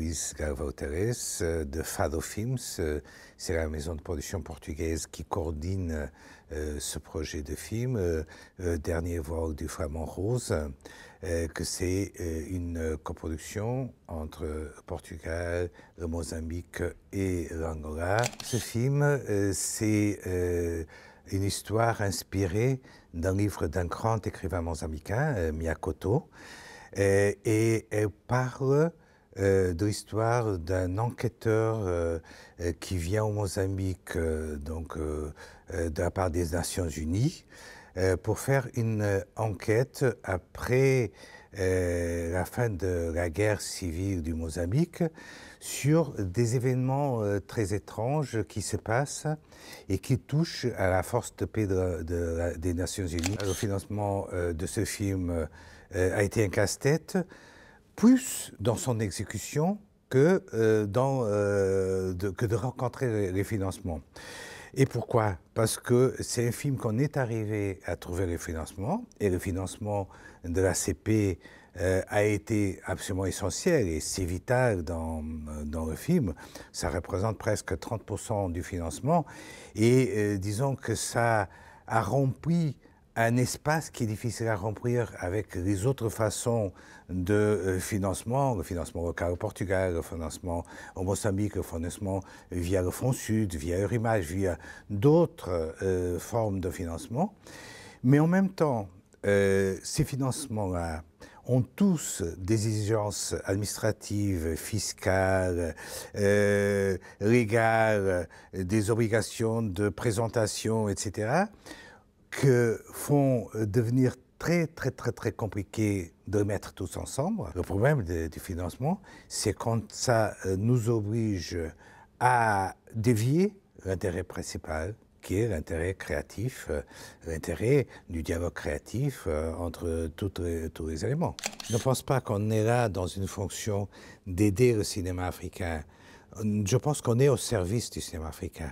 Luís Galvão Teres de Fado Films. C'est la maison de production portugaise qui coordonne ce projet de film, Dernier vol du Flamand Rose, que c'est une coproduction entre Portugal, le Mozambique et l'Angola. Ce film, c'est une histoire inspirée d'un livre d'un grand écrivain mozambicain, Mia Couto, et elle parle de l'histoire d'un enquêteur qui vient au Mozambique de la part des Nations Unies pour faire une enquête après la fin de la guerre civile du Mozambique sur des événements très étranges qui se passent et qui touchent à la force de paix des Nations Unies. Le financement de ce film a été un casse-tête, plus dans son exécution que de rencontrer les financements. Et pourquoi? Parce que c'est un film qu'on est arrivé à trouver le financement, et le financement de la CP a été absolument essentiel, et c'est vital dans le film. Ça représente presque 30% du financement, et disons que ça a rempli un espace qui est difficile à remplir avec les autres façons de financement, le financement local au Portugal, le financement au Mozambique, le financement via le Fonds Sud, via Eurimage, via d'autres formes de financement. Mais en même temps, ces financements-là ont tous des exigences administratives, fiscales, légales, des obligations de présentation, etc., que font devenir très compliqué de mettre tous ensemble. Le problème du financement, c'est quand ça nous oblige à dévier l'intérêt principal, qui est l'intérêt créatif, l'intérêt du dialogue créatif entre tous les éléments. Je ne pense pas qu'on est là dans une fonction d'aider le cinéma africain. Je pense qu'on est au service du cinéma africain.